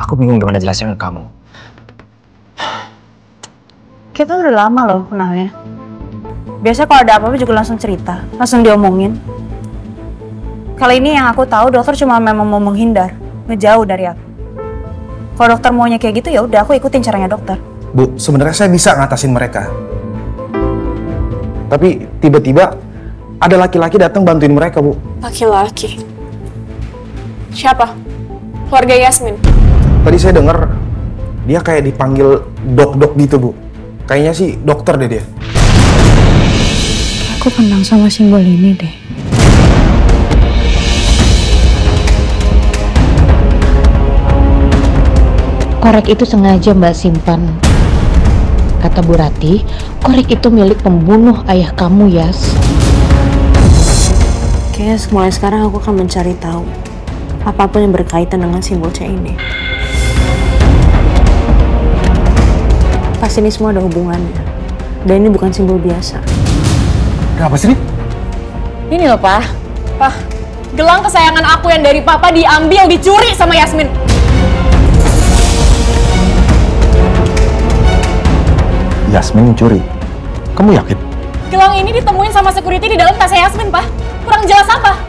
Aku bingung gimana jelasin ke kamu. Kita udah lama loh kenalnya. Biasa kalau ada apa-apa juga langsung cerita, langsung diomongin. Kali ini yang aku tahu dokter cuma memang mau menghindar, ngejauh dari aku. Kalau dokter maunya kayak gitu ya udah aku ikutin caranya dokter. Bu, sebenarnya saya bisa ngatasin mereka. Tapi tiba-tiba ada laki-laki datang bantuin mereka, Bu. Laki-laki? Siapa? Keluarga Yasmin? Tadi saya dengar dia kayak dipanggil dok-dok gitu, Bu. Kayaknya sih dokter deh dia. Aku kenal sama simbol ini deh. Korek itu sengaja Mbak simpan. Kata Bu Rati, korek itu milik pembunuh ayah kamu, Yas. Kayaknya mulai sekarang aku akan mencari tahu apapun yang berkaitan dengan simbol C ini. Pasti ini semua ada hubungannya. Dan ini bukan simbol biasa. Ada apa sih ini? Ini loh, Pak. Pak, gelang kesayangan aku yang dari Papa diambil, dicuri sama Yasmin. Yasmin mencuri. Kamu yakin? Gelang ini ditemuin sama security di dalam tasnya Yasmin, Pak. Kurang jelas apa?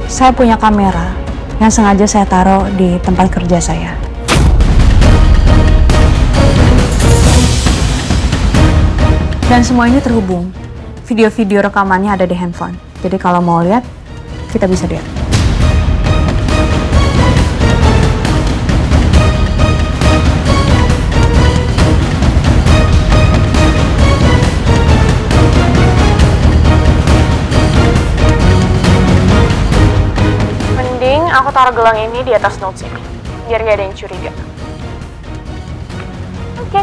Saya punya kamera yang sengaja saya taruh di tempat kerja saya. Dan semua ini terhubung. Video-video rekamannya ada di handphone. Jadi kalau mau lihat, kita bisa lihat. Mending aku taruh gelang ini di atas notes ini. Biar gak ada yang curiga. Oke.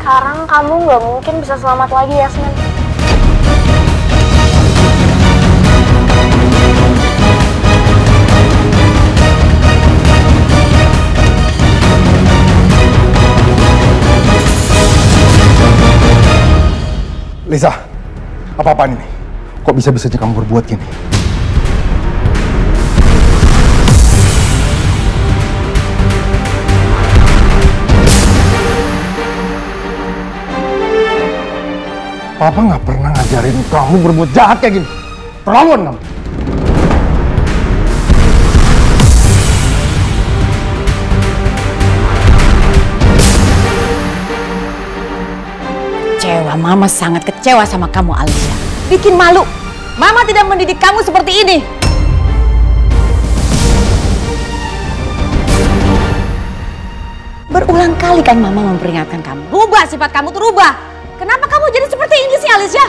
Sekarang kamu nggak mungkin bisa selamat lagi, Yasmin. Lisa, apa-apaan ini? Kok bisa-bisanya kamu berbuat gini? Papa nggak pernah ngajarin kamu berbuat jahat kayak gini. Terlaluan kamu. Kecewa, Mama sangat kecewa sama kamu, Alicia. Bikin malu. Mama tidak mendidik kamu seperti ini. Berulang kali kan Mama memperingatkan kamu. Rubah sifat kamu tuh, rubah. Kenapa kamu jadi seperti ini sih, Alicia?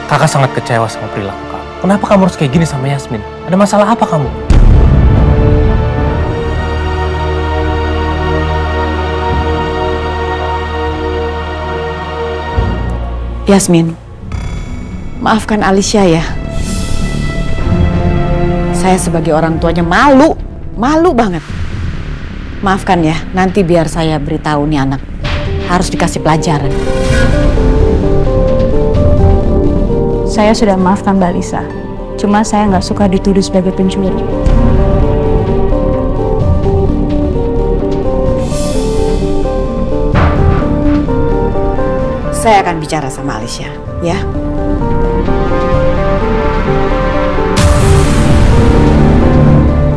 Kakak sangat kecewa sama perilaku kamu. Kenapa kamu harus kayak gini sama Yasmin? Ada masalah apa kamu? Yasmin, maafkan Alicia ya. Saya sebagai orang tuanya malu banget. Maafkan ya, nanti biar saya beritahu nih anak. Harus dikasih pelajaran. Saya sudah maafkan Mbak Lisa. Cuma saya nggak suka dituduh sebagai pencuri. Saya akan bicara sama Alicia, ya.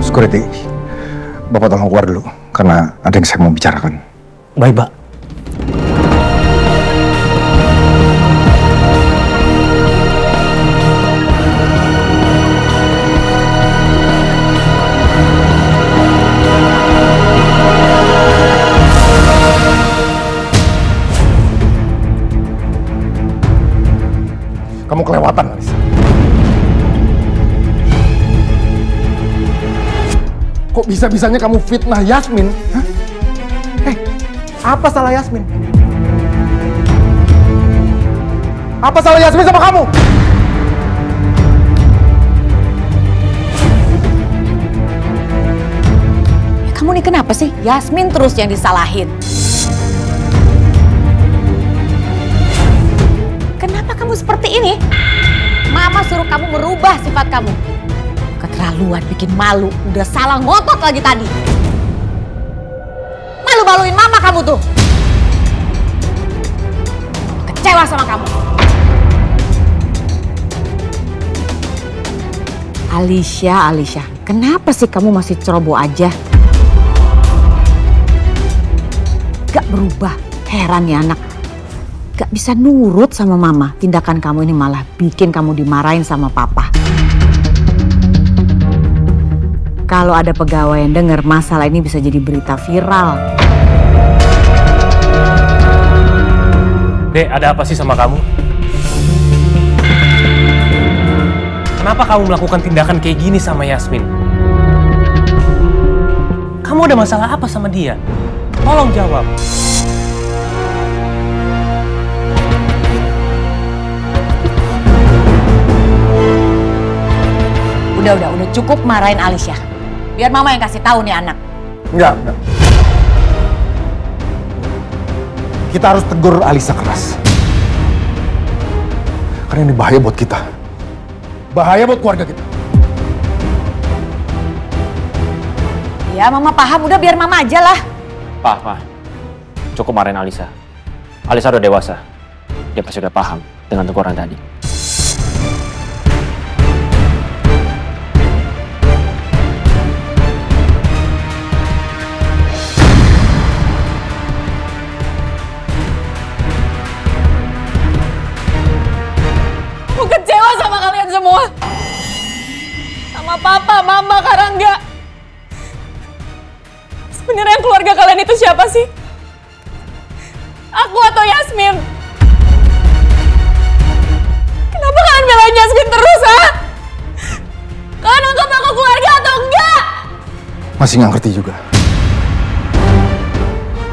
Security, Bapak tolong keluar dulu. Karena ada yang saya mau bicarakan. Baik, Pak. Kamu kelewatan, Alisa. Kok bisa-bisanya kamu fitnah Yasmin? Hah? Apa salah Yasmin? Apa salah Yasmin sama kamu? Ya, kamu nih kenapa sih? Yasmin terus yang disalahin. Kenapa kamu seperti ini? Mama suruh kamu merubah sifat kamu. Keterlaluan, bikin malu. Udah salah ngotot lagi tadi. Malu-maluin mama kamu tuh. Kecewa sama kamu. Alicia, kenapa sih kamu masih ceroboh aja? Gak berubah, heran ya anak. Gak bisa nurut sama mama. Tindakan kamu ini malah bikin kamu dimarahin sama papa. Kalau ada pegawai yang dengar, masalah ini bisa jadi berita viral. Dek, ada apa sih sama kamu? Kenapa kamu melakukan tindakan kayak gini sama Yasmin? Kamu ada masalah apa sama dia? Tolong jawab. Udah cukup marahin Alicia. Biar mama yang kasih tahu nih anak. Enggak. Kita harus tegur Alisa keras. Karena ini bahaya buat kita. Bahaya buat keluarga kita. Ya mama paham, udah biar mama aja lah. Pak. Cukup marahin Alisa. Alisa udah dewasa. Dia pasti udah paham dengan teguran tadi. Aku kecewa sama kalian semua. Sama papa, mama, Karangga. Sebenarnya keluarga kalian itu siapa sih? Aku atau Yasmin? Kenapa kalian belain Yasmin terus, ha? Kalian anggap aku keluarga atau enggak? Masih nggak ngerti juga.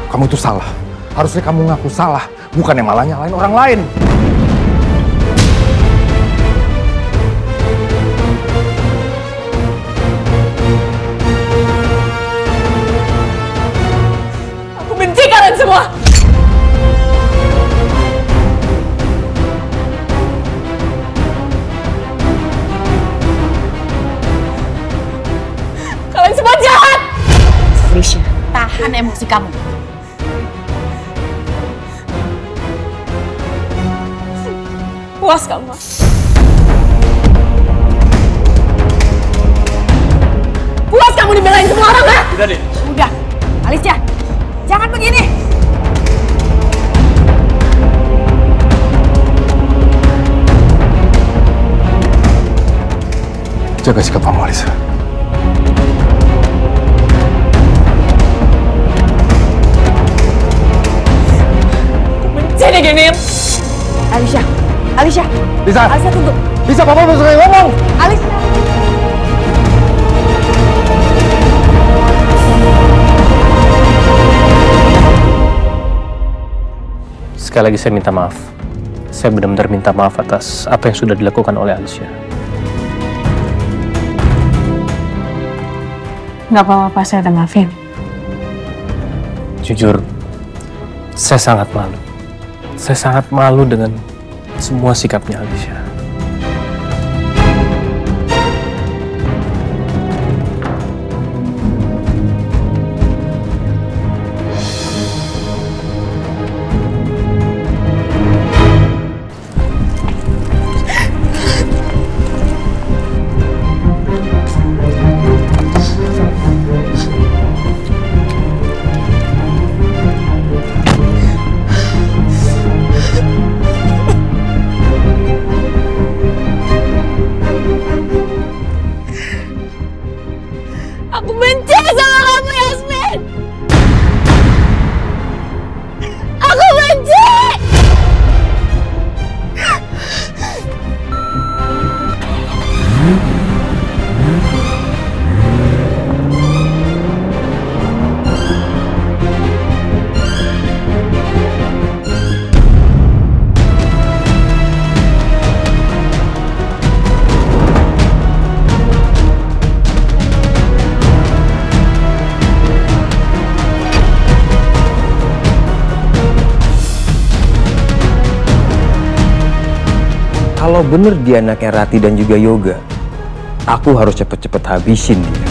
Kamu itu salah. Harusnya kamu ngaku salah. Bukan yang malah nyalain orang lain. Aku benci kalian semua. Kalian semua jahat. Alicia, tahan emosi kamu. Puas kamu. Puas kamu dibelain semua orang, ha? Udah deh. Udah, Alicia, jangan begini. Jaga sikap kamu, Alisa. Aku benci diginiin. Alicia, Lisa! Alicia tunggu. Lisa, papa belum selesai ngomong! Alicia. Sekali lagi saya minta maaf. Saya benar-benar minta maaf atas apa yang sudah dilakukan oleh Alicia. Nggak apa-apa, saya udah maafin. Jujur, saya sangat malu. Saya sangat malu dengan semua sikapnya Alicia. Aku benci sama kamu, Yasmin. Aku benci. Kalau bener dia anaknya Rati dan juga Yoga, Aku harus cepet-cepet habisin dia.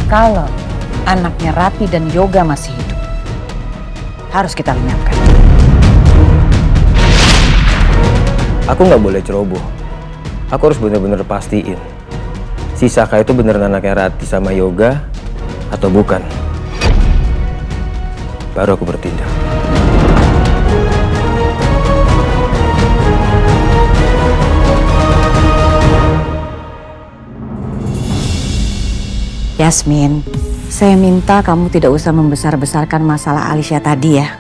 Kalau anaknya Rati dan Yoga masih hidup, harus kita lenyapkan. Aku nggak boleh ceroboh. Aku harus bener-bener pastiin si Saka itu beneran anaknya Rati sama Yoga atau bukan. Baru aku bertindak. Yasmin, saya minta kamu tidak usah membesar-besarkan masalah Alicia tadi ya.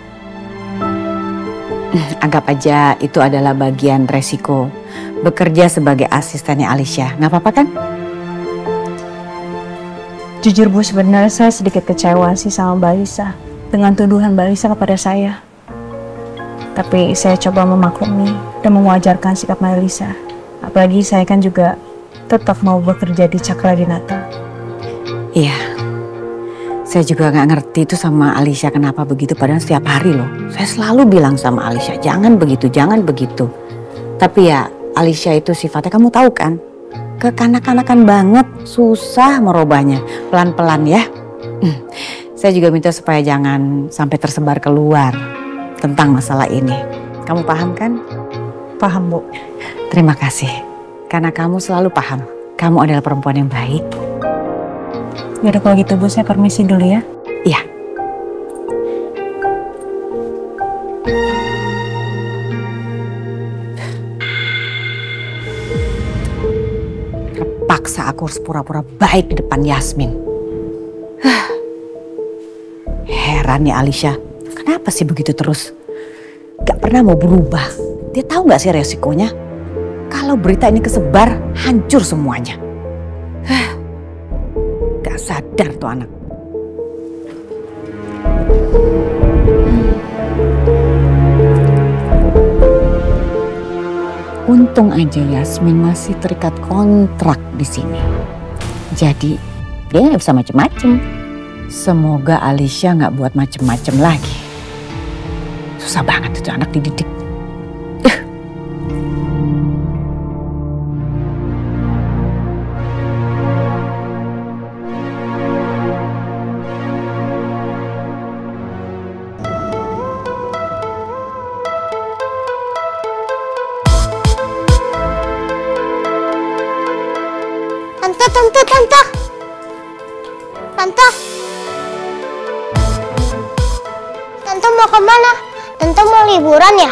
Anggap aja itu adalah bagian resiko bekerja sebagai asistennya Alicia. Nggak apa-apa kan? Jujur Bu, sebenarnya saya sedikit kecewa sih sama Mbak Lisa dengan tuduhan Mbak Lisa kepada saya. Tapi saya coba memaklumi dan mewajarkan sikap Mbak Lisa. Apalagi saya kan juga tetap mau bekerja di Cakradinata. Iya, saya juga nggak ngerti itu sama Alicia kenapa begitu. Padahal setiap hari loh, saya selalu bilang sama Alicia, jangan begitu, jangan begitu. Tapi ya, Alicia itu sifatnya kamu tahu kan, kekanak-kanakan banget, susah merubahnya, pelan-pelan ya. Saya juga minta supaya jangan sampai tersebar keluar tentang masalah ini. Kamu paham kan? Paham Bu. Terima kasih, karena kamu selalu paham. Kamu adalah perempuan yang baik. Yaudah kalau gitu Bu, saya permisi dulu ya. Iya. Terpaksa aku harus pura-pura baik di depan Yasmin. Heran ya Alicia, kenapa sih begitu terus? Gak pernah mau berubah. Dia tahu gak sih resikonya? Kalau berita ini kesebar, hancur semuanya. Gak sadar tuh anak. Untung aja Yasmin masih terikat kontrak di sini. Jadi dia nggak bisa macem-macem. Semoga Alicia nggak buat macem-macem lagi. Susah banget itu anak dididik. Tante mau kemana? Tante mau liburan ya?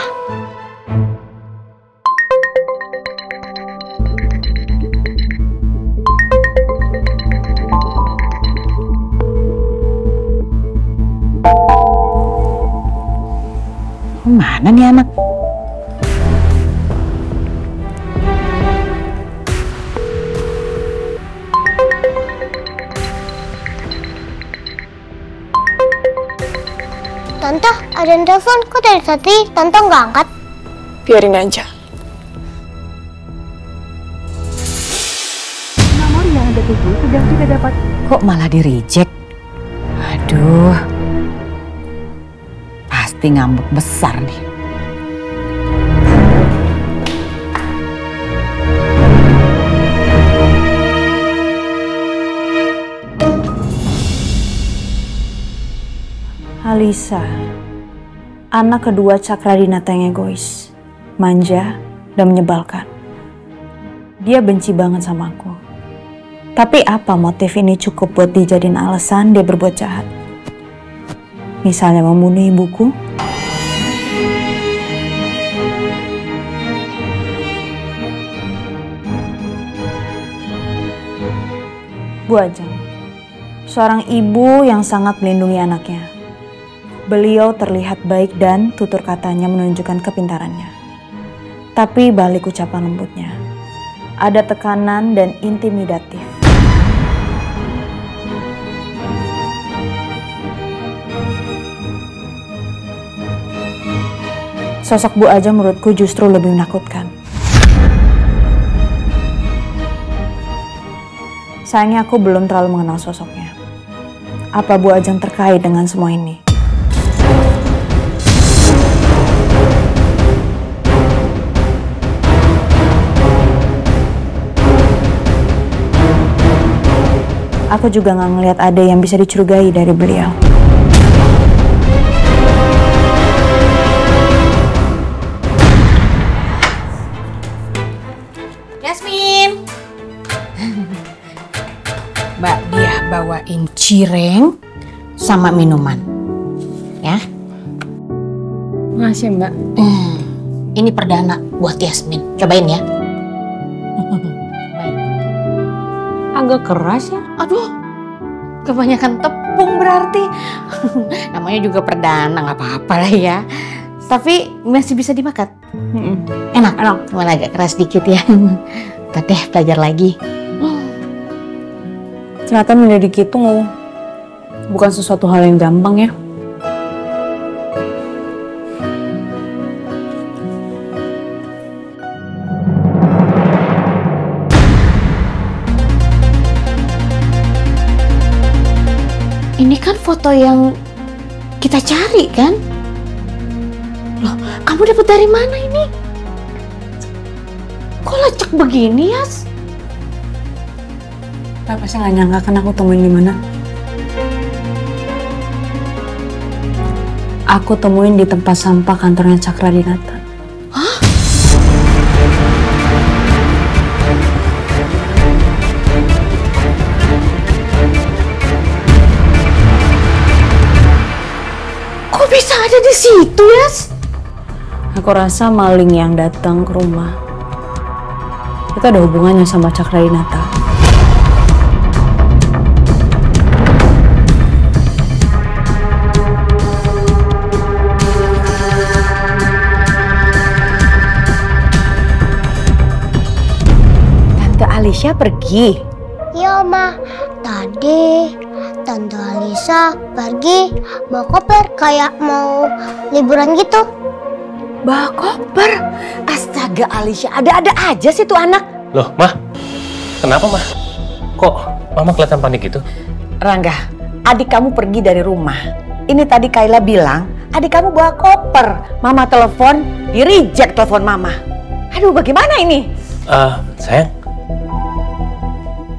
Mana nih anak? Tante, ada yang telepon. Kok dari tadi Tante nggak angkat? Biarin aja. Nomor yang ada tujuh sudah tidak dapat. Kok malah di reject? Aduh, pasti ngambek besar nih. Alisa, anak kedua Cakradinata yang egois, manja, dan menyebalkan. Dia benci banget sama aku. Tapi apa motif ini cukup buat dijadiin alasan dia berbuat jahat? Misalnya membunuh ibuku? Bu Ajeng, seorang ibu yang sangat melindungi anaknya. Beliau terlihat baik dan tutur katanya menunjukkan kepintarannya. Tapi balik ucapan lembutnya, ada tekanan dan intimidatif. Sosok Bu Ajeng menurutku justru lebih menakutkan. Sayangnya aku belum terlalu mengenal sosoknya. Apa Bu Ajeng terkait dengan semua ini? Aku juga nggak ngelihat ada yang bisa dicurigai dari beliau. Yasmin. Mbak dia bawain cireng sama minuman. Ya. Makasih Mbak. Ini perdana buat Yasmin. Cobain ya. Agak keras ya. Aduh, kebanyakan tepung berarti. Namanya juga perdana, nggak apa-apa lah ya. Tapi masih bisa dimakan. Enak. Cuma agak keras dikit ya. Ntar deh belajar lagi. Ternyata menjadi gitu bukan sesuatu hal yang gampang ya. Ini kan foto yang kita cari kan? Loh, kamu dapat dari mana ini? Kok lecek begini, Yas? Papa sih nggak nyangka kan aku temuin di mana? Aku temuin di tempat sampah kantornya Cakra Dinata. Hah? Kok bisa ada di situ, Yas? Aku rasa maling yang datang ke rumah itu ada hubungannya sama Cakra Dinata. Tante Alicia pergi. Iya, Ma. Tadi Tante Alisa pergi bawa koper kayak mau liburan gitu. Bawa koper? Astaga Alicia, ada-ada aja sih tuh anak. Loh, Mah? Kenapa, Mah? Kok Mama kelihatan panik gitu? Rangga, adik kamu pergi dari rumah. Ini tadi Kayla bilang, adik kamu bawa koper. Mama telepon, di-reject telepon Mama. Aduh, bagaimana ini? Sayang.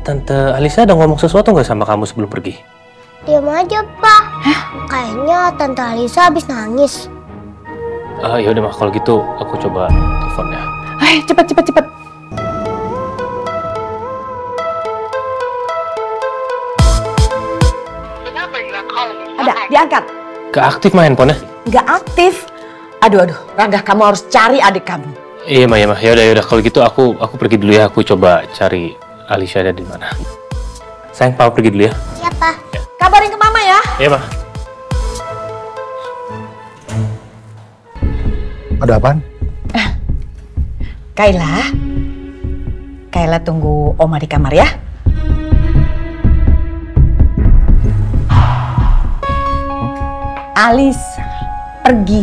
Tante Alisa ada ngomong sesuatu nggak sama kamu sebelum pergi? Diam aja, Pak. Kayaknya Tante Alisa habis nangis. Ya udah Mah, kalau gitu aku coba telepon ya. Hai, cepet. Ada, diangkat. Gak aktif Mah handphonenya? Nggak aktif. Aduh, Rangga, kamu harus cari adik kamu. Iya Mah, ya udah. Kalau gitu aku pergi dulu ya. Aku coba cari Alicia ada di mana. Sayang, Papa pergi dulu ya. Iya, Pak. Kabarin ke Mama ya. Iya Mah. Ada apaan? Kayla tunggu Oma di kamar ya. Alisa pergi.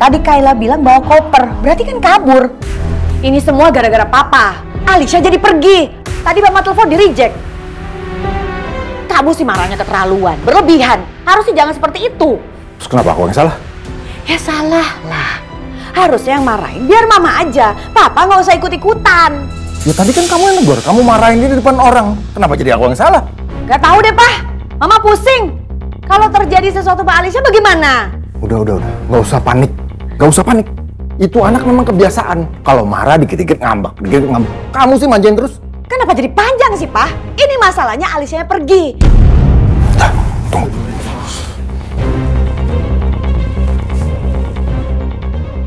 Tadi Kayla bilang bawa koper, berarti kan kabur. Ini semua gara-gara Papa. Alicia jadi pergi. Tadi Mama telepon di-reject. Kamu sih marahnya keterlaluan, berlebihan. Harusnya jangan seperti itu. Terus kenapa aku yang salah? Ya salah lah. Harusnya yang marahin biar Mama aja. Papa nggak usah ikut-ikutan. Ya tadi kan kamu yang negor, kamu marahin dia di depan orang. Kenapa jadi aku yang salah? Gak tahu deh, Pak. Mama pusing. Kalau terjadi sesuatu Mbak Alicia bagaimana? Udah. Nggak usah panik. Itu anak memang kebiasaan. Kalau marah dikit-dikit ngambek. Kamu sih manjain terus. Kenapa jadi panjang sih, Pak? Ini masalahnya Alicia pergi. Tunggu.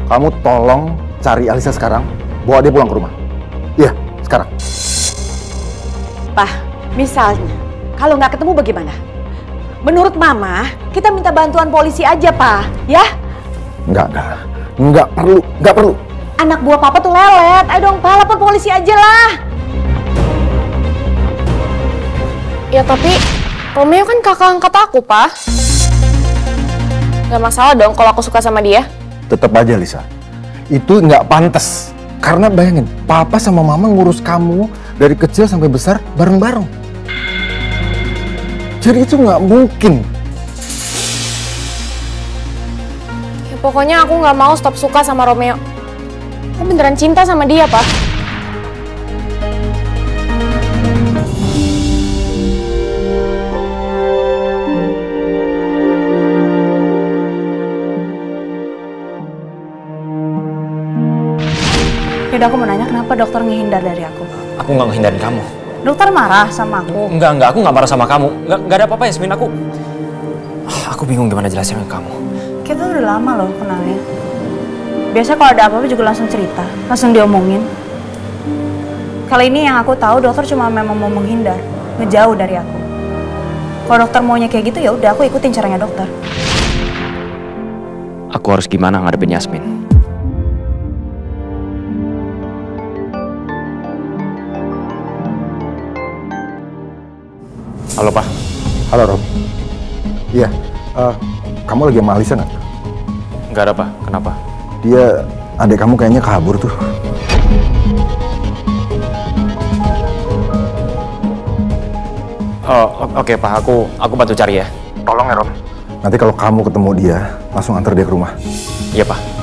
Kamu tolong cari Alisa sekarang, bawa dia pulang ke rumah. Iya, sekarang. Pak, misalnya, kalau nggak ketemu bagaimana? Menurut Mama, kita minta bantuan polisi aja, Pak. Ya? Nggak perlu. Anak buah Papa tuh lelet. Ayo dong, Pak, lapor polisi aja lah. Ya tapi Romeo kan kakak angkat aku, Pak. Gak masalah dong kalau aku suka sama dia. Tetap aja, Lisa. Itu nggak pantas. Karena bayangin, Papa sama Mama ngurus kamu dari kecil sampai besar bareng-bareng. Jadi itu nggak mungkin. Ya pokoknya aku nggak mau stop suka sama Romeo. Aku beneran cinta sama dia, Pak. Yaudah, aku mau nanya kenapa dokter ngehindar dari aku? Aku nggak ngehindarin kamu. Dokter marah sama aku? Enggak, aku nggak marah sama kamu. Nggak ada apa-apa, Yasmin. Aku bingung gimana jelasin ke kamu. Kita udah lama loh kenalnya. Biasa kalau ada apa-apa juga langsung cerita, langsung diomongin. Kali ini yang aku tahu dokter cuma memang mau menghindar, ngejauh dari aku. Kalau dokter maunya kayak gitu ya udah, aku ikutin caranya dokter. Aku harus gimana ngadepin Yasmin? Halo, Pak. Halo, Rob. Iya, kamu lagi sama Alisa nggak? Nggak ada, Pak. Kenapa? Dia, adik kamu kayaknya kabur tuh. Oh, oke, Pak. Aku bantu cari ya. Tolong ya, Rob. Nanti kalau kamu ketemu dia, langsung antar dia ke rumah. Iya, Pak.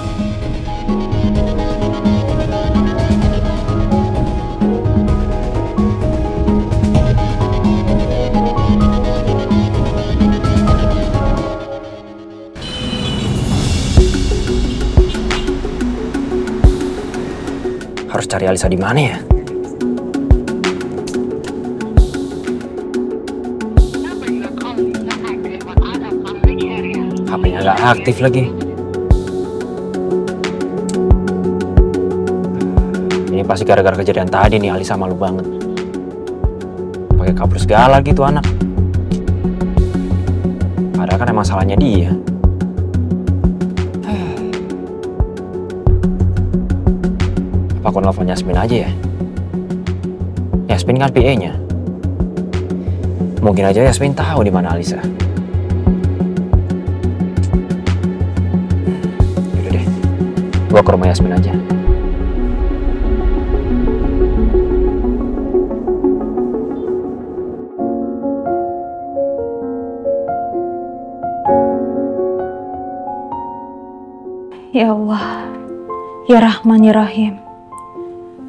Harus cari Alisa di mana ya? HP-nya nggak aktif lagi. Ini pasti gara-gara kejadian tadi nih, Alisa malu banget. Pakai kabur segala gitu anak. Padahal kan emang salahnya dia. Apa aku nelfon Yasmin aja ya? Yasmin kan PA-nya. Mungkin aja Yasmin tahu di mana Alisa. Yaudah deh, gua ke rumah Yasmin aja. Ya Allah, ya Rahman, ya Rahim.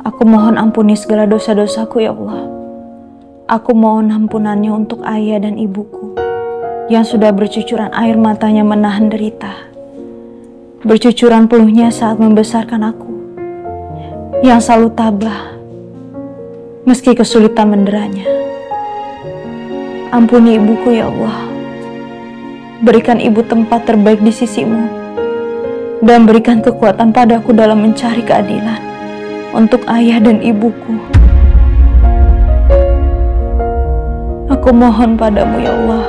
Aku mohon ampuni segala dosa-dosaku ya Allah. Aku mohon ampunannya untuk ayah dan ibuku yang sudah bercucuran air matanya menahan derita. Bercucuran peluhnya saat membesarkan aku. Yang selalu tabah meski kesulitan menderanya. Ampuni ibuku ya Allah. Berikan ibu tempat terbaik di sisimu. Dan berikan kekuatan padaku dalam mencari keadilan untuk ayah dan ibuku. Aku mohon padamu ya Allah.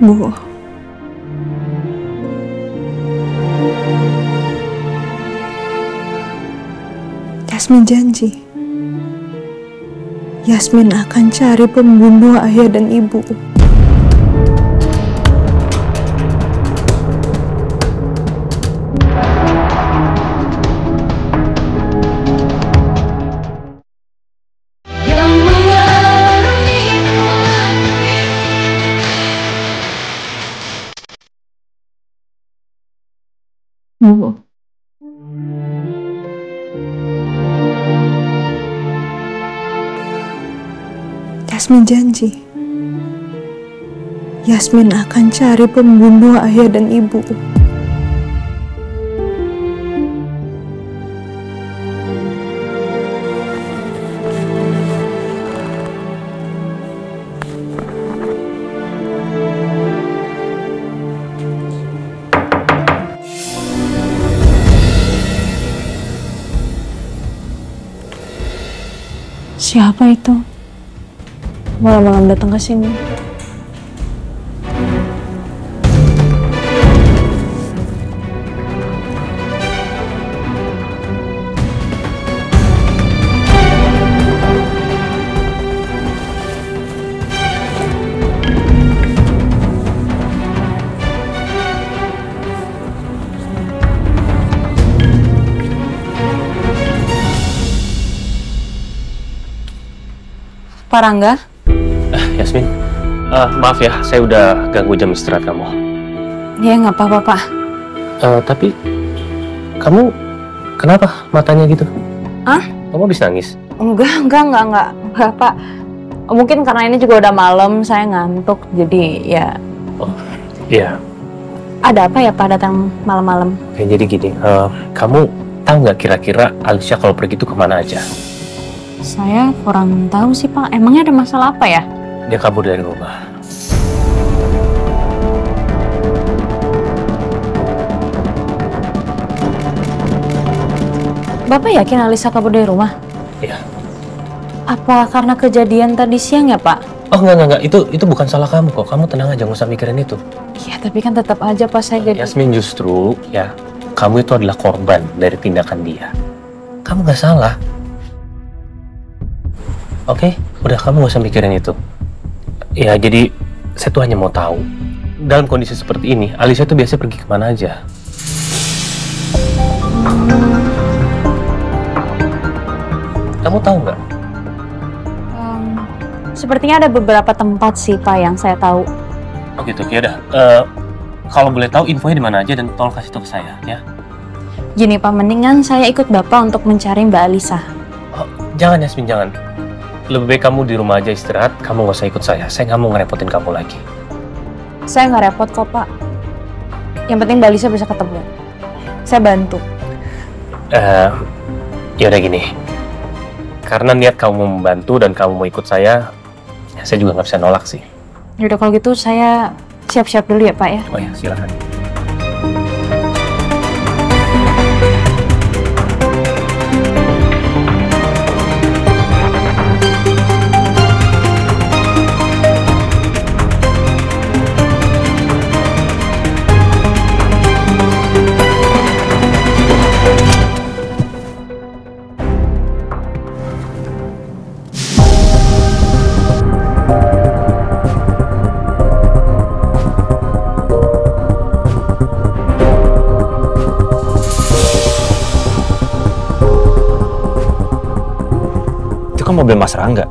Bu, Yasmin janji Yasmin akan cari pembunuh ayah dan ibu. Bu, Yasmin janji Yasmin akan cari pembunuh ayah dan ibu. Siapa itu? Malam-malam datang ke sini. Pak Rangga. Yasmin, maaf ya, saya udah ganggu jam istirahat kamu. Ya nggak apa-apa, Pak. Tapi kamu kenapa matanya gitu? Hah? Kamu habis nangis? Enggak, Pak. Mungkin karena ini juga udah malam, saya ngantuk, jadi ya. Oh, iya. Ada apa ya Pak datang malam-malam? Jadi gini, kamu tahu nggak kira-kira Alicia kalau pergi itu kemana aja? Saya kurang tahu sih Pak. Emangnya ada masalah apa ya? Dia kabur dari rumah. Bapak yakin Alisa kabur dari rumah? Iya. Apa karena kejadian tadi siang ya Pak? Oh enggak, itu bukan salah kamu kok. Kamu tenang aja, nggak usah mikirin itu. Iya, tapi kan tetap aja Pak saya jadi... Yasmin, justru ya, kamu itu adalah korban dari tindakan dia. Kamu nggak salah. Oke, udah kamu nggak usah mikirin itu. Ya, jadi saya tuh hanya mau tahu, dalam kondisi seperti ini, Alicia tuh biasanya pergi kemana aja? Kamu tahu nggak? Sepertinya ada beberapa tempat sih Pak yang saya tahu. Oh gitu, ya udah. Kalau boleh tahu infonya di mana aja dan tolong kasih tahu ke saya, ya. Gini Pak, mendingan saya ikut Bapak untuk mencari Mbak Alisa. Oh, jangan Yasmin, jangan. Lebih baik kamu di rumah aja istirahat, kamu nggak usah ikut saya. Saya nggak mau ngerepotin kamu lagi. Saya nggak repot kok Pak. Yang penting Mbak Alisa bisa ketemu. Saya bantu. Ya udah gini. Karena niat kamu mau membantu dan kamu mau ikut saya juga nggak bisa nolak sih. Yaudah kalau gitu saya siap-siap dulu ya Pak ya. Oh ya, silakan. Kan mobil Mas Rangga.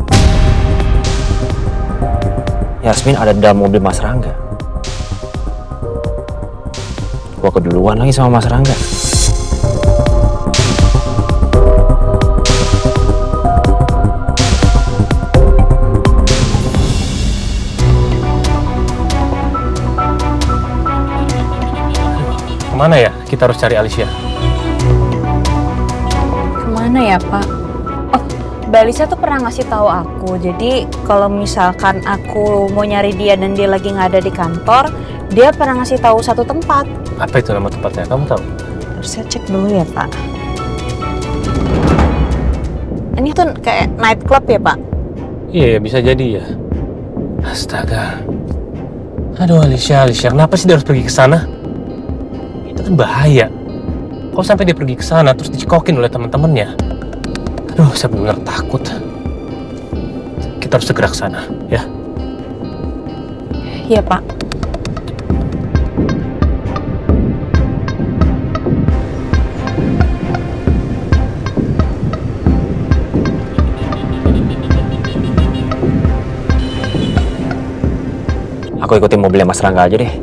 Yasmin ada di dalam mobil Mas Rangga. Gua keduluan lagi sama Mas Rangga. Kemana ya? Kita harus cari Alicia. Kemana ya Pak? Mbak Alisa tuh pernah ngasih tahu aku, jadi kalau misalkan aku mau nyari dia dan dia lagi nggak ada di kantor, dia pernah ngasih tahu satu tempat. Apa itu nama tempatnya? Kamu tahu? Harus saya cek dulu ya Pak. Ini tuh kayak night club ya Pak? Iya, bisa jadi ya. Astaga. Aduh Alicia, kenapa sih dia harus pergi ke sana? Itu kan bahaya. Kalau sampai dia pergi ke sana terus dicekokin oleh teman-temannya. Aduh, saya benar takut. Kita harus segera ke sana, ya. Iya, Pak. Aku ikutin mobilnya Mas Rangga aja deh.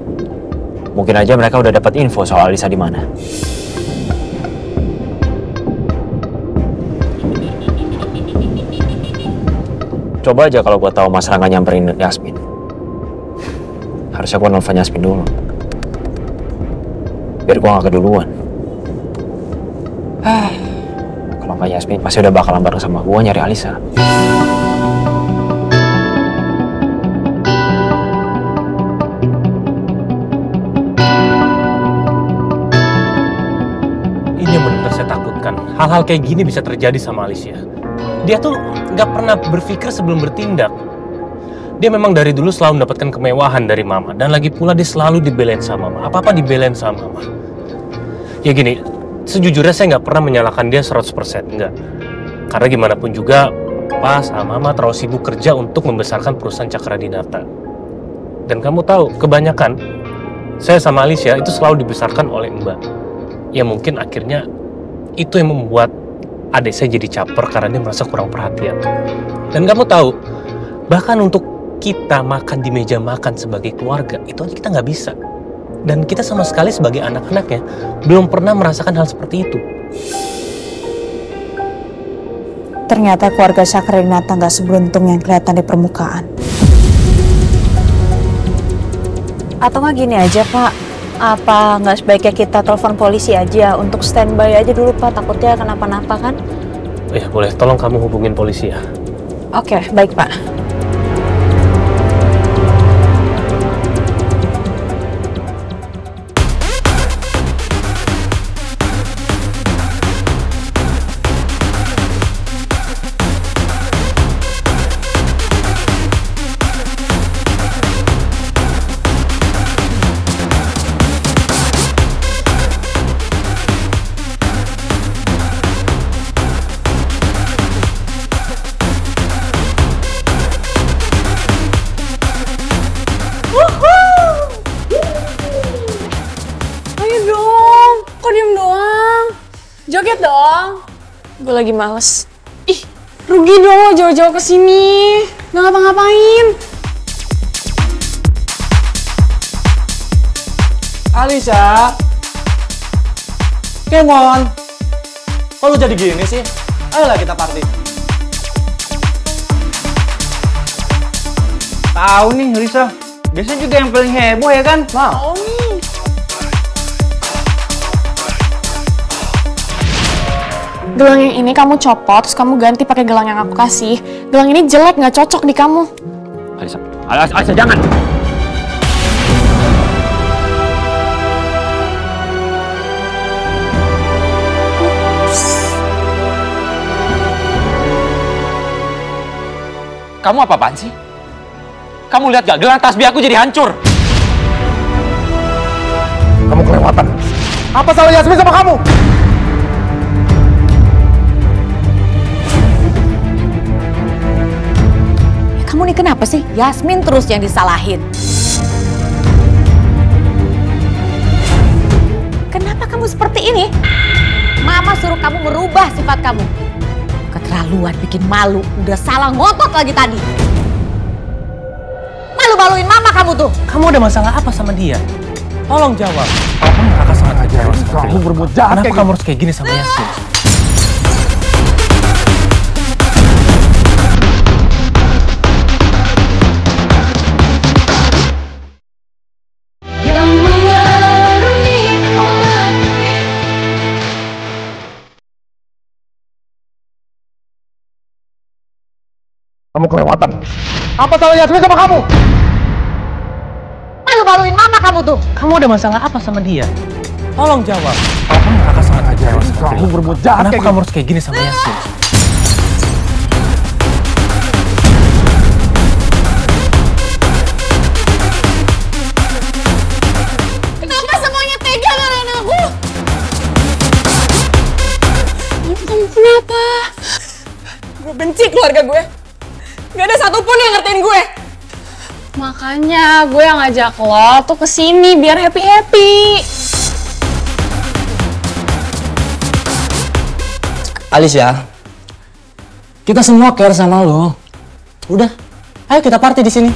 Mungkin aja mereka udah dapat info soal Alisa di mana. Coba aja kalau gua tahu Mas Rangga nyamperin Yasmin. Harusnya gua nelfon Yasmin dulu. Biar gua gak keduluan. Kalau nggak Yasmin pasti udah bakalan bareng sama gua nyari Alisa. Ini yang benar-benar saya takutkan. Hal-hal kayak gini bisa terjadi sama Alicia. Dia tuh nggak pernah berpikir sebelum bertindak. Dia memang dari dulu selalu mendapatkan kemewahan dari mama. Dan lagi pula dia selalu dibelain sama mama. Apa-apa dibelain sama mama. Ya gini, sejujurnya saya nggak pernah menyalahkan dia 100%. Enggak. Karena gimana pun juga, Papa sama Mama terlalu sibuk kerja untuk membesarkan perusahaan Cakradinata. Dan kamu tahu, kebanyakan saya sama Alicia itu selalu dibesarkan oleh Mbak. Ya mungkin akhirnya itu yang membuat adik saya jadi caper karena dia merasa kurang perhatian. Dan kamu tahu, Bahkan untuk kita makan di meja makan sebagai keluarga, itu aja kita nggak bisa. Dan kita sama sekali sebagai anak-anaknya belum pernah merasakan hal seperti itu. Ternyata keluarga Sakrinata nggak seberuntung yang kelihatan di permukaan. Atau nggak gini aja Pak, apa nggak sebaiknya kita telepon polisi aja untuk standby aja dulu Pak, takutnya kenapa-napa kan? Ya boleh, tolong kamu hubungin polisi ya. Oke, baik Pak. Joget dong. Gue lagi males. Ih, rugi dong lo jauh-jauh kesini. Gak ngapa-ngapain. Alisa. Kemon. Kok lu jadi gini sih? Ayolah kita party. Tahu nih Alisa. Biasanya juga yang paling heboh ya kan? Mau nih. Gelang yang ini kamu copot, terus kamu ganti pakai gelang yang aku kasih. Gelang ini jelek, nggak cocok di kamu. Alisa jangan. Kamu apa-apaan sih? Kamu lihat gak gelang tasbih aku jadi hancur? Kamu kelewatan. Apa salah Yasmin sama kamu? Kamu nih kenapa sih? Yasmin terus yang disalahin. Kenapa kamu seperti ini? Mama suruh kamu merubah sifat kamu. Keterlaluan, bikin malu. Udah salah ngotot lagi tadi. Malu-maluin mama kamu tuh. Kamu ada masalah apa sama dia? Tolong jawab. Kalau kamu kakak sangat kecewa seperti Kamu ini, berbuat jahat kenapa kayak kamu harus kayak gini sama Yasmin? Kamu kelewatan. Apa salah Yasmin sama kamu? Malu-maluin mama kamu tuh. Kamu ada masalah apa sama dia? Tolong jawab. Kalau kamu kakak sangat kecewa seperti Kamu ini, berbuat jahat kenapa kayak kamu harus kayak gini sama Yasmin? Kenapa semuanya tega ngalahin aku? Kamu kenapa? Gue benci keluarga gue. Gak ada satupun yang ngertiin gue. Makanya gue yang ngajak lo tuh kesini biar happy-happy. Alisa, kita semua care sama lo. Udah, ayo kita party di sini.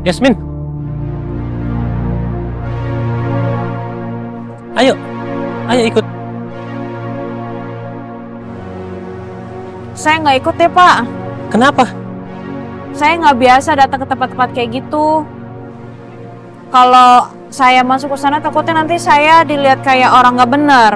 Yasmin. Ayo ikut. Saya nggak ikut deh Pak. Kenapa? Saya nggak biasa datang ke tempat-tempat kayak gitu. Kalau saya masuk ke sana takutnya nanti saya dilihat kayak orang nggak benar.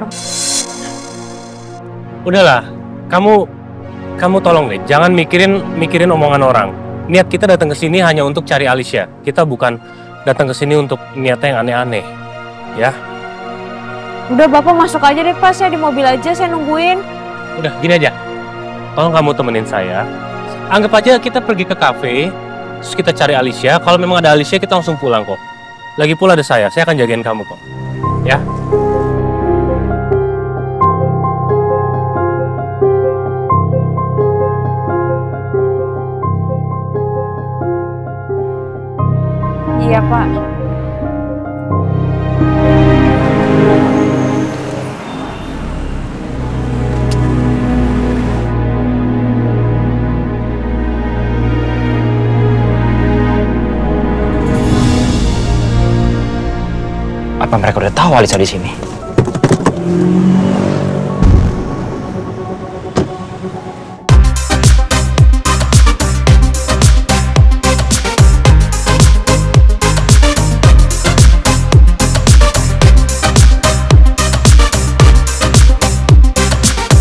Udahlah, kamu tolong deh, jangan mikirin omongan orang. Niat kita datang ke sini hanya untuk cari Alicia. Kita bukan datang ke sini untuk niatnya yang aneh-aneh, ya. Udah Bapak masuk aja deh Pak, saya di mobil aja, saya nungguin. Udah, gini aja. Tolong kamu temenin saya. Anggap aja kita pergi ke kafe, terus kita cari Alicia. Kalau memang ada Alicia, kita langsung pulang kok. Lagi pula ada saya akan jagain kamu kok. Ya? Iya Pak. Apa mereka udah tahu Alisa di sini?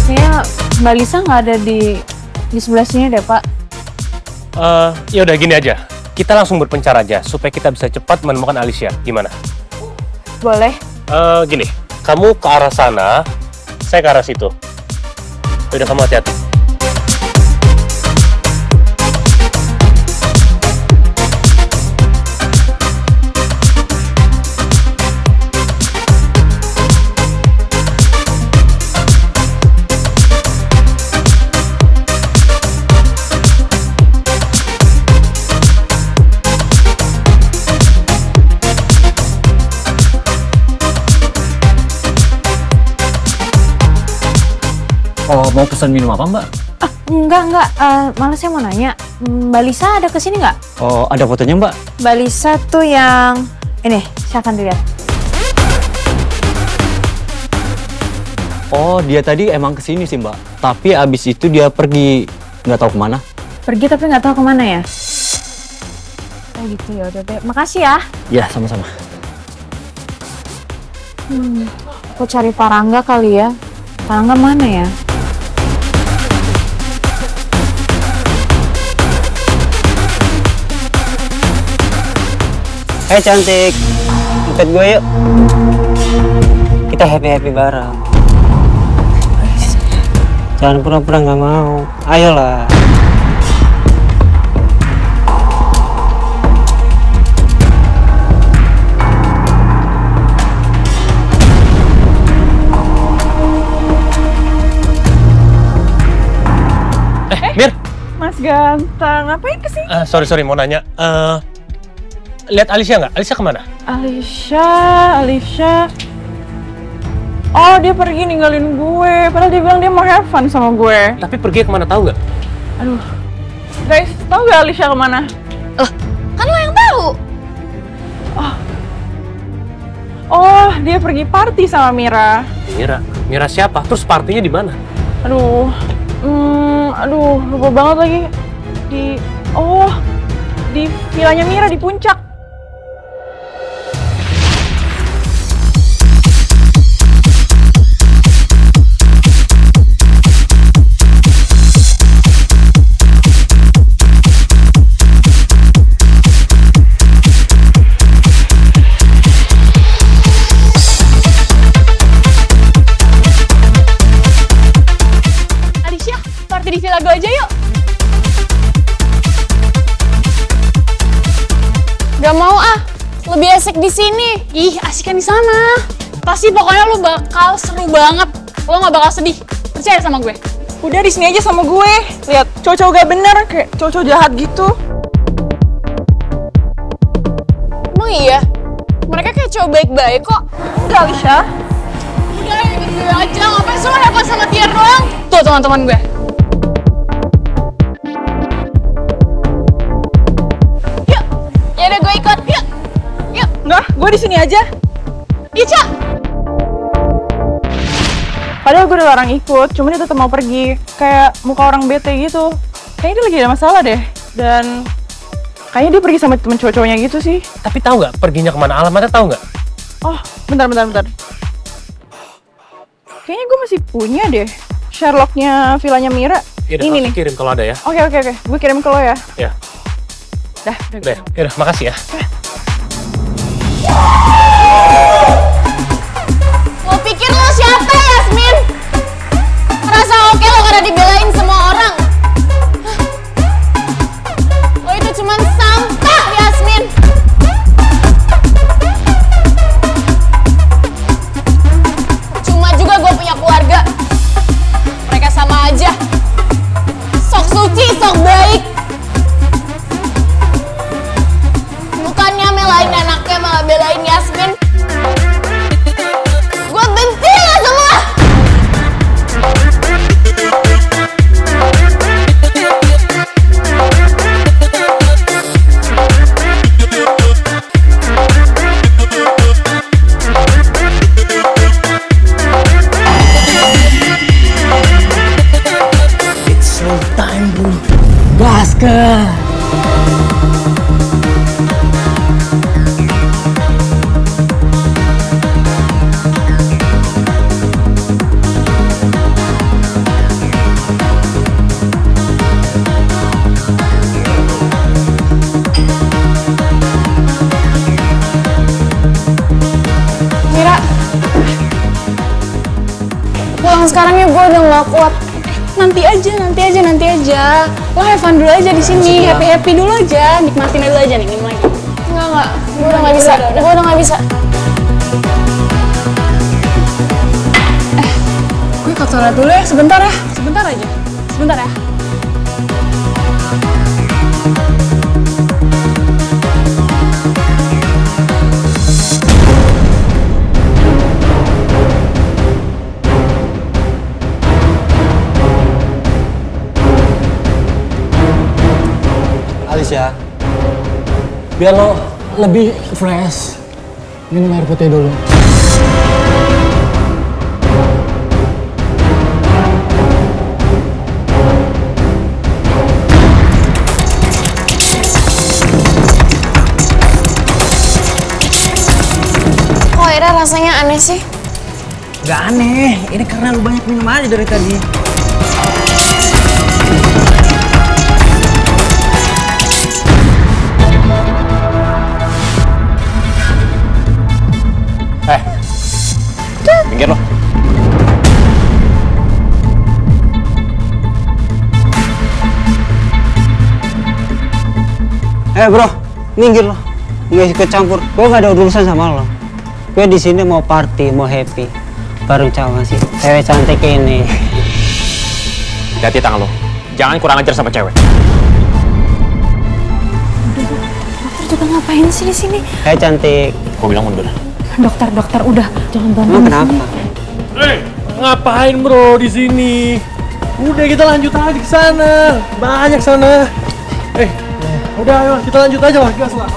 Kayaknya Mbak Lisa nggak ada di sebelah sini deh Pak. Ya udah gini aja. Kita langsung berpencar aja supaya kita bisa cepat menemukan Alicia. Gimana? Boleh. Gini, kamu ke arah sana, saya ke arah situ. Udah, kamu hati-hati. Oh, mau pesan minum apa, Mbak? Enggak. Malah saya mau nanya, Mbak Lisa ada kesini nggak? Oh, ada fotonya, Mbak? Mbak Lisa tuh yang... Ini, silakan dilihat. Oh, dia tadi emang kesini sih, Mbak. Tapi abis itu dia pergi, nggak tahu kemana. Pergi tapi nggak tahu kemana ya? Oh gitu, ya udah deh. Makasih ya. Ya, sama-sama. Aku cari Parangga kali ya. Parangga mana ya? Hai cantik, ikut gue yuk. Kita happy-happy bareng. Jangan pura-pura nggak mau. Ayolah. Mir. Mas ganteng, ngapain kesini? Sorry, mau nanya. Lihat Alicia nggak? Alicia kemana? Alicia. Oh, dia pergi ninggalin gue. Padahal dia bilang dia mau have fun sama gue. Tapi pergi kemana tahu nggak? Aduh. Guys, tahu nggak Alicia kemana? Kan lo yang tahu. Oh, dia pergi party sama Mira. Mira siapa? Terus partinya di mana? Aduh, lupa banget lagi. Di vilanya Mira di puncak. Di villa gue aja yuk. Gak mau ah, lebih asik di sini. Ih, asikan di sana. Pasti pokoknya lu bakal seru banget. Lo gak bakal sedih. Percaya sama gue. Udah di sini aja sama gue. Lihat, cowok-cowok gak bener, kayak cowok-cowok jahat gitu. Emang iya? Mereka kayak cowok baik-baik kok. Enggak, Alicia. Udah, ikut gue aja. Ngapain sih lo hebat sama Tiar doang? Tuh teman-teman gue. Gue ikut, yuk. Enggak, gue di sini aja. Iya, Cak. Padahal gue udah larang ikut, cuma dia tetap mau pergi. Kayak muka orang bete gitu. Kayaknya dia lagi ada masalah deh. Dan kayaknya dia pergi sama temen cowok-cowoknya gitu sih. Tapi tahu nggak perginya kemana? Alamatnya tahu nggak? Oh, bentar. Kayaknya gue masih punya deh Sherlocknya villanya Mira. Ya, ini nih. Kirim kalau ada ya. Oke. Gue kirim ke lo ya. Ya. Dah, Yaudah, makasih ya. Lo pikir sekarang ya, gue udah nggak kuat. Nanti aja. Lo have fun dulu aja di sini, happy dulu aja, nikmatin dulu aja nih, minum lagi. Enggak, gue udah nggak bisa, gue udah nggak bisa. Gue ke toilet dulu ya, sebentar aja. Sebentar ya. Alicia, biar lo lebih fresh, minum air putih dulu. Kok airnya rasanya aneh sih? Gak aneh, ini karena lu banyak minum aja dari tadi. Minggir lo. Bro, minggir lo. Nggak ikut campur. Gue gak ada urusan sama lo. Gue di sini mau party, mau happy. Baru cowok sih, cewek cantik ini. Hati tangan lo. Jangan kurang ajar sama cewek. Dokter juga ngapain sih di sini? Hai cantik. Gue bilang mundur. Dokter, udah jangan bantu. Emang kenapa? Ngapain bro di sini? Udah kita lanjut aja ke sana. Banyak sana. Udah ayo kita lanjut aja lah, gas lah.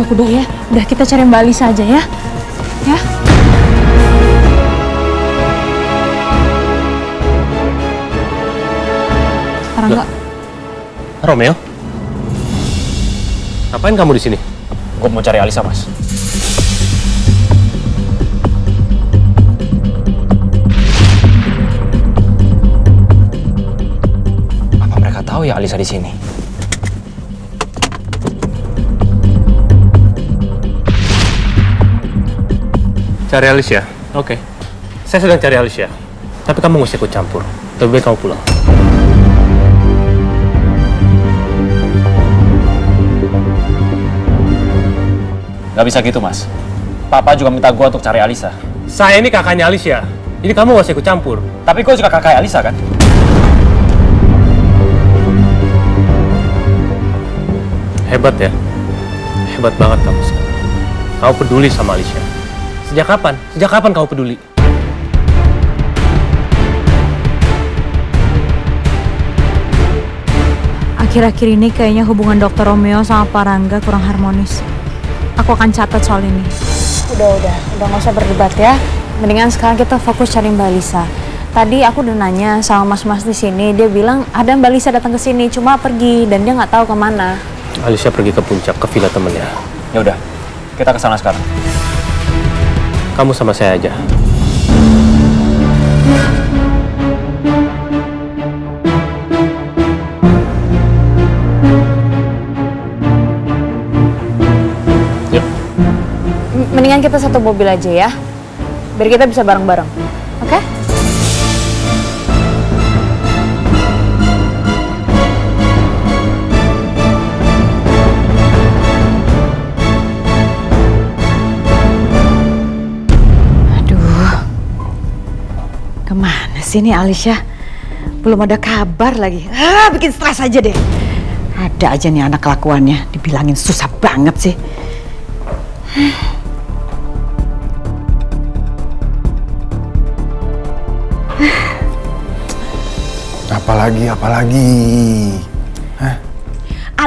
Udah ya, udah kita cari Mbak Alisa aja ya. Ya. Rangga. Romeo? Ngapain kamu di sini? Gue mau cari Alisa, Mas. Apa mereka tahu ya Alisa di sini? Cari Alicia? Oke. Saya sedang cari Alicia. Tapi kamu nggak usah ikut campur. Lebih baik kamu pulang. Gak bisa gitu, Mas. Papa juga minta gue untuk cari Alisa. Saya ini kakaknya Alicia. Jadi kamu nggak usah ikut campur. Tapi gue juga kakak Alisa, kan? Hebat ya. Hebat banget kamu sekarang. Kamu peduli sama Alicia. Sejak kapan? Sejak kapan kamu peduli? Akhir-akhir ini kayaknya hubungan Dr. Romeo sama Pak Rangga kurang harmonis. Aku akan catat soal ini. Udah nggak usah berdebat ya. Mendingan sekarang kita fokus cari Mbak Alisa. Tadi aku udah nanya sama mas-mas di sini, dia bilang ada Mbak Alisa datang ke sini, cuma pergi dan dia nggak tahu kemana. Alicia pergi ke puncak ke villa temennya. Ya udah, kita ke sana sekarang. Kamu sama saya aja. Yuk. Mendingan kita satu mobil aja ya, biar kita bisa bareng-bareng, oke? Kemana sih nih Alicia? Belum ada kabar lagi. Bikin stres aja deh. Ada aja nih anak kelakuannya. Dibilangin susah banget sih. Apalagi? Hah?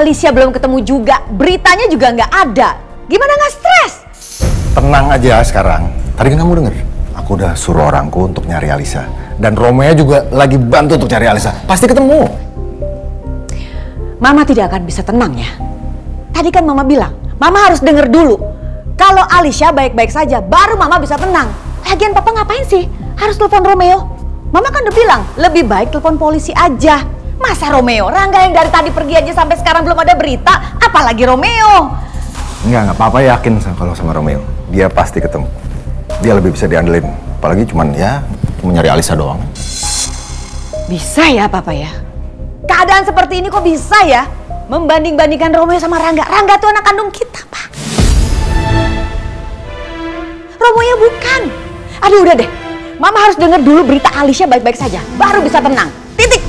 Alicia belum ketemu juga. Beritanya juga nggak ada. Gimana nggak stres? Tenang aja sekarang. Tadi kan kamu denger. Aku udah suruh orangku untuk nyari Alisa. Dan Romeo juga lagi bantu untuk cari Alisa. Pasti ketemu. Mama tidak akan bisa tenang ya. Tadi kan Mama bilang, Mama harus denger dulu. Kalau Alicia baik-baik saja, baru Mama bisa tenang. Lagian Papa ngapain sih? Harus telepon Romeo. Mama kan udah bilang, lebih baik telepon polisi aja. Masa Romeo? Rangga yang dari tadi pergi aja sampai sekarang belum ada berita. Apalagi Romeo. Enggak, Papa yakin kalau sama Romeo. Dia pasti ketemu. Dia lebih bisa diandelin. Apalagi cuman ya cuma nyari Alisa doang. Bisa ya Papa ya? Keadaan seperti ini kok bisa ya? Membanding-bandingkan Romeo sama Rangga. Rangga tuh anak kandung kita, Pak. Romeo bukan. Aduh udah deh. Mama harus dengar dulu berita Alicia baik-baik saja. Baru bisa tenang. Titik.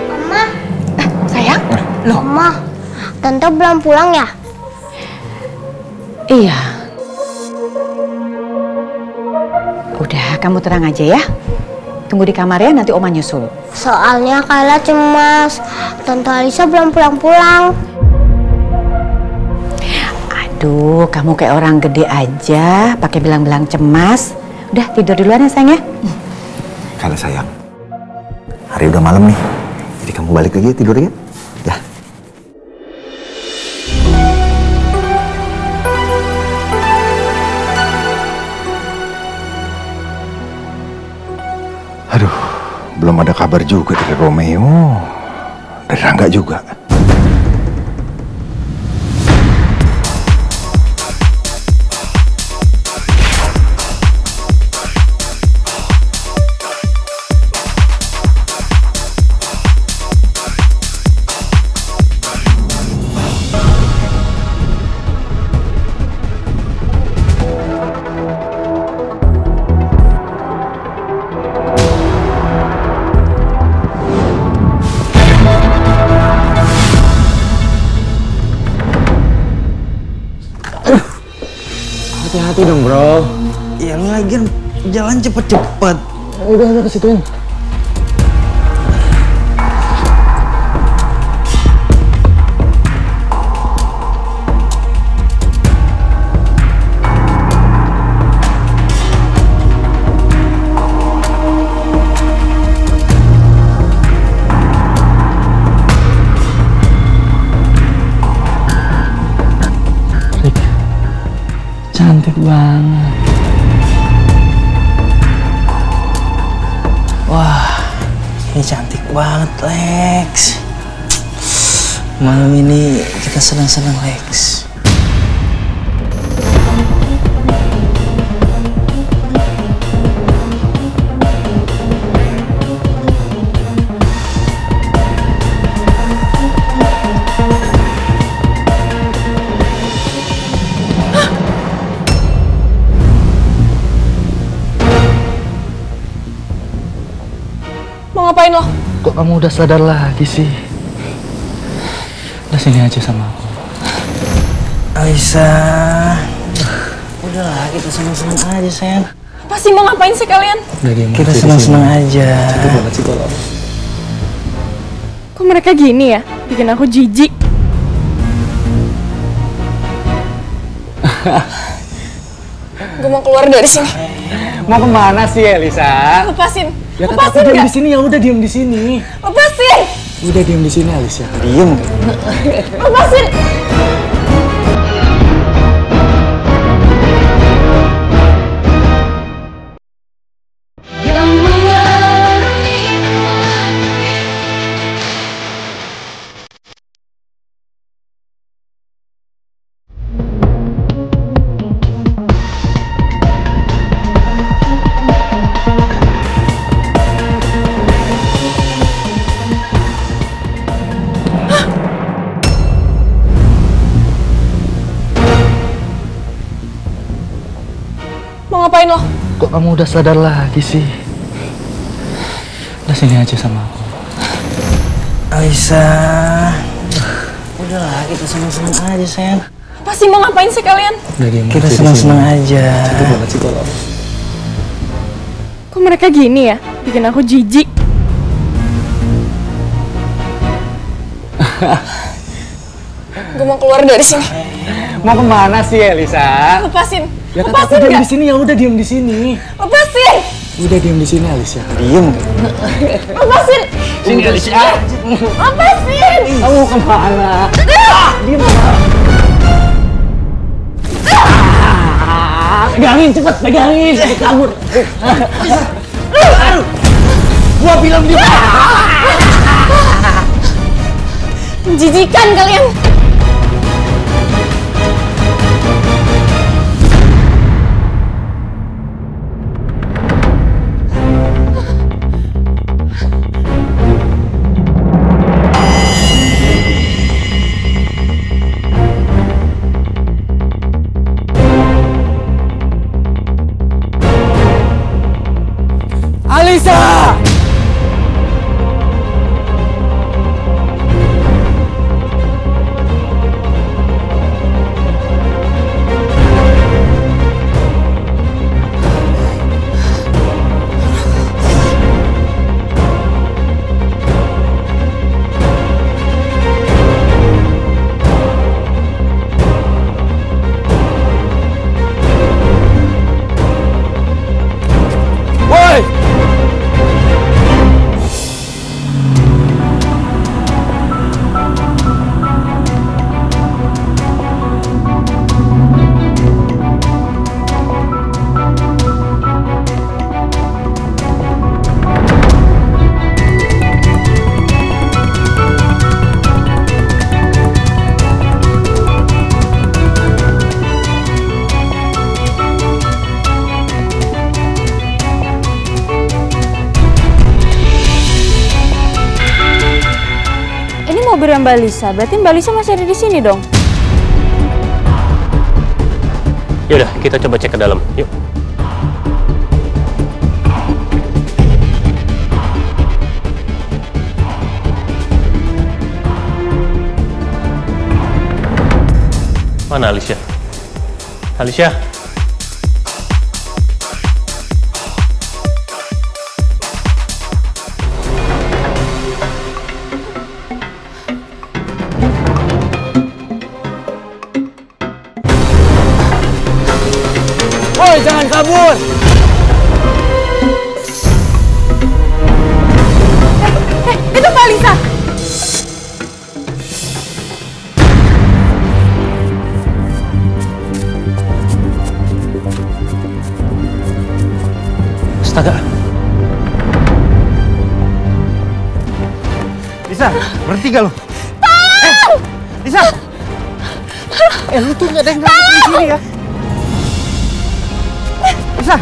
Mama. Sayang? Loh? Mama, Tante belum pulang ya? Iya. Udah, kamu tenang aja ya. Tunggu di kamar ya, nanti Oma nyusul. Soalnya Kayla cemas. Tante Alisa belum pulang-pulang. Aduh, kamu kayak orang gede aja, pakai bilang-bilang cemas. Udah, tidur duluan ya sayang ya. Kalau sayang, hari udah malam nih. Jadi kamu balik lagi tidur ya. Ya. Aduh, belum ada kabar juga dari Romeo. Dari Rangga juga. Hati-hati dong bro. Ya lagian jalan cepet-cepet. Udah kesituin. Cantik banget. Wah, ini cantik banget, Lex. Malam ini kita senang-senang, Lex. Mau ngapain lo? Kok kamu udah sadar lagi sih? Udah sini aja sama aku. Alisa. Udahlah, kita senang-senang aja, sayang. Apa sih mau ngapain sih kalian? Kita senang-senang aja. Cantik banget sih kalau. Kok mereka gini ya? Bikin aku jijik. Gue mau keluar dari sini. Mau kemana sih Elisa? Lepasin. Ya kan Lepasin aku diam nggak? di sini, ya udah diam di sini. Lepasin. Udah diam di sini Alicia. Diem. Lepasin. Mau ngapain lo? Kok kamu udah sadar lagi sih? Udah sini aja sama aku. Alisa. Udahlah, kita senang-senang aja, sayang. Apa sih mau ngapain sih kalian? Kita senang-senang aja. Cantik banget sih kalau. Kok mereka gini ya? Bikin aku jijik. Gue mau keluar dari sini. Mau kemana sih Elisa? Lepasin. Ya kan Lepasin aku diam nggak? di sini, ya udah diam di sini. Lepasin. Udah diam di sini Alicia. Diem. Lepasin. Sini Alicia. Lepasin. Kamu kemana? Diam. Pegangin cepet, pegangin. Kabur. Gua bilang dia. Menjijikan kalian. mobilnya Mbak Lisa, berarti Mbak Lisa masih ada di sini dong. Yaudah, kita coba cek ke dalam. Yuk. Mana Alicia? Alicia? Woi, jangan kabur! Itu Mbak Lisa! Astaga. Lisa, berhenti gak lu? Lisa! Lu tuh gak ada yang ngeliat di sini ya? Lisa!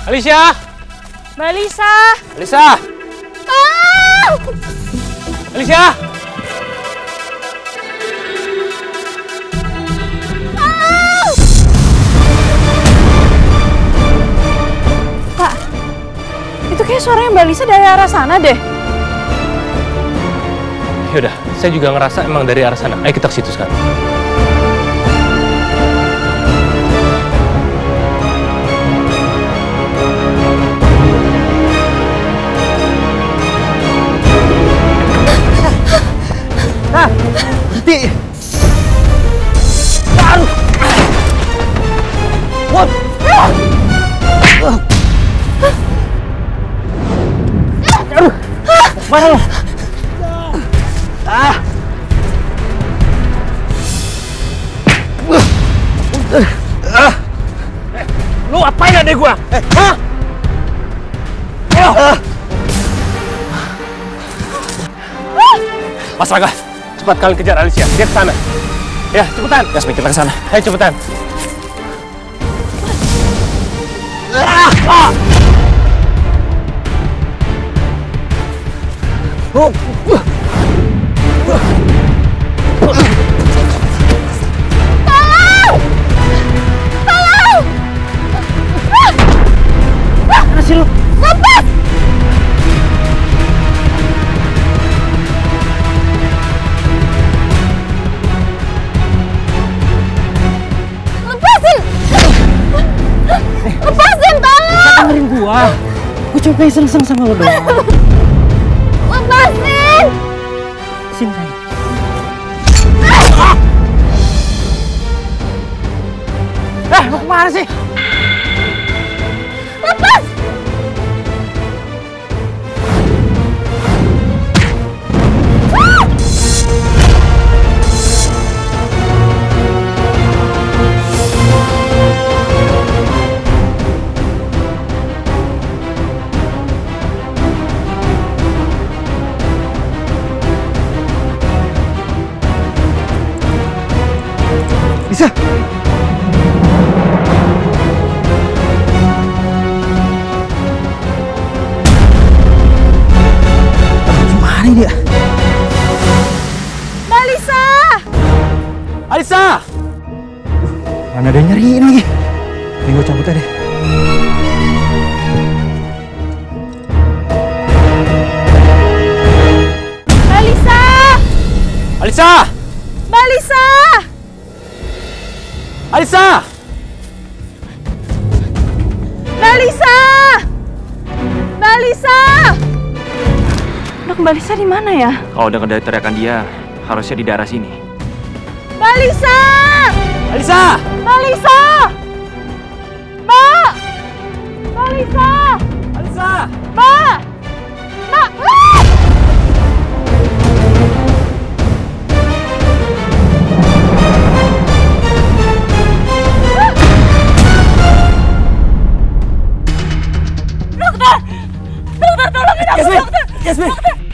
Alicia! Mbak Lisa! Alicia! Alicia! Pak, itu kayak suaranya Mbak Lisa dari arah sana deh. Yaudah, saya juga ngerasa emang dari arah sana. Ayo kita ke situ sekarang. Nah, berhenti! Aduh! What? Aduh! Mana lo? Lu apain adek gua? Hah? Mas Rangga, cepat kalian kejar Alicia. Dia ke sana. Ya, cepetan. Yasmin, kita ke sana. Ayo cepetan. Mana sih lu? Lepas! Lepasin! Lepasin, tolong! Dengerin gua. Gua cuma pengen seneng-seneng sama lo doang. Lepasin! Sini, sayang. Mau kemana sih? Lepas! Lisa! Gimana dia? Mbak Lisa! Alicia! Mana ada yang nyariin lagi? Ini gue cabut aja deh. Mbak Lisa! Alicia! Mbak Lisa! Alicia! Mbak Lisa! Mbak Lisa! Dok, Mbak Lisa di mana ya? Kalau dengar dari teriakan dia, harusnya di daerah sini. Mbak Lisa! Alicia! Mbak Lisa! Mbak! Mbak Lisa! Alicia! Mbak! Mbak! Ah! Dokter! Dokter, tolongin aku, dokter. Yasmin.